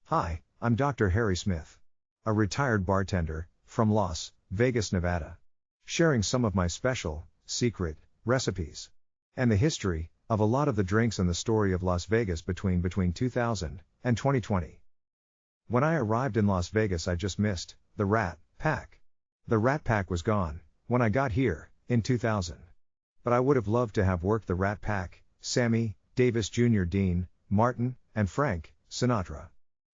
Hi, I'm Dr. Harry Smith, a retired bartender from Las Vegas, Nevada, sharing some of my special, secret recipes and the history of a lot of the drinks and the story of Las Vegas between 2000 and 2020. When I arrived in Las Vegas, I just missed the Rat Pack. The Rat Pack was gone when I got here in 2000. But I would have loved to have worked the Rat Pack, Sammy Davis Jr., Dean Martin, and Frank Sinatra.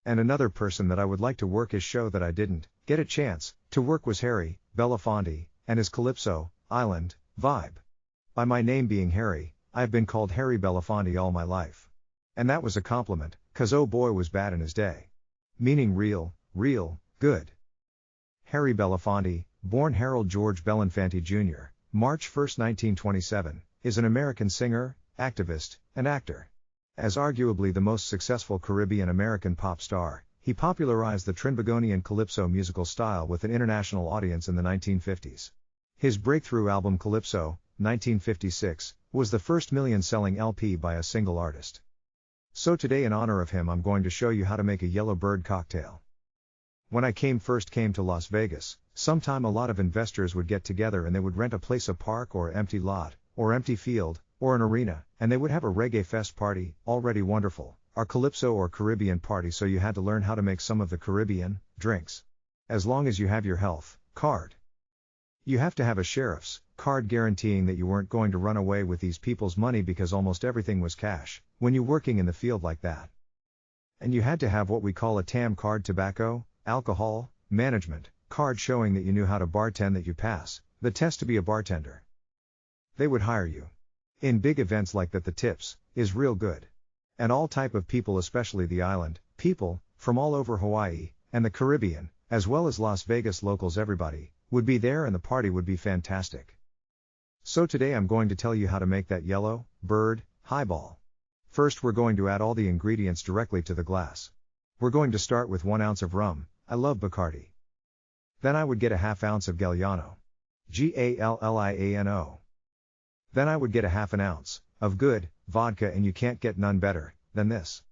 And another person that I would like to work his show that I didn't get a chance to work was Harry Belafonte and his Calypso Island vibe. By my name being Harry, I have been called Harry Belafonte all my life. And that was a compliment, 'cause oh boy was bad in his day. Meaning real good. Harry Belafonte, born Harold George Belafonte Jr., March 1, 1927, is an American singer, activist, and actor. As arguably the most successful Caribbean-American pop star, he popularized the Trinbagonian calypso musical style with an international audience in the 1950s. His breakthrough album Calypso, 1956, was the first million-selling LP by a single artist. So today, in honor of him, I'm going to show you how to make a yellow bird cocktail. When I first came to Las Vegas, sometime a lot of investors would get together and they would rent a place, a park or empty lot, or empty field, or an arena, and they would have a reggae fest party, already wonderful, our Calypso or Caribbean party, so you had to learn how to make some of the Caribbean drinks. As long as you have your health card. You have to have a sheriff's card guaranteeing that you weren't going to run away with these people's money, because almost everything was cash when you're working in the field like that. And you had to have what we call a TAM card, tobacco, alcohol, management card, showing that you knew how to bartend, that you pass the test to be a bartender. They would hire you in big events like that. The tips is real good. And all type of people, especially the island people from all over Hawaii and the Caribbean, as well as Las Vegas locals, everybody would be there and the party would be fantastic. So today I'm going to tell you how to make that yellow bird highball. First, we're going to add all the ingredients directly to the glass. We're going to start with 1 ounce of rum. I love Bacardi. Then I would get a ½ ounce of Galliano. Galliano. Then I would get a ½ ounce of good vodka, and you can't get none better than this.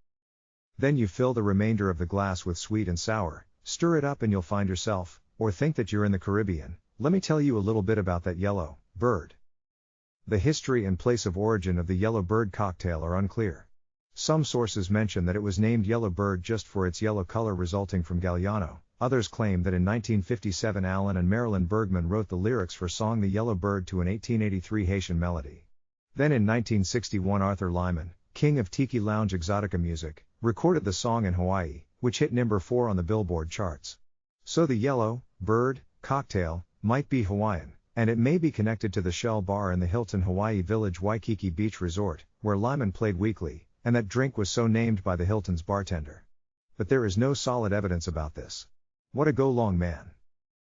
Then you fill the remainder of the glass with sweet and sour, stir it up, and you'll find yourself, or think that you're in the Caribbean. Let me tell you a little bit about that yellow bird. The history and place of origin of the yellow bird cocktail are unclear. Some sources mention that it was named yellow bird just for its yellow color resulting from Galliano. Others claim that in 1957 Alan and Marilyn Bergman wrote the lyrics for song The Yellow Bird to an 1883 Haitian melody. Then in 1961 Arthur Lyman, king of Tiki Lounge Exotica music, recorded the song in Hawaii, which hit number 4 on the Billboard charts. So the yellow bird cocktail might be Hawaiian, and it may be connected to the Shell Bar in the Hilton Hawaii Village Waikiki Beach Resort, where Lyman played weekly, and that drink was so named by the Hilton's bartender. But there is no solid evidence about this. What a go long man.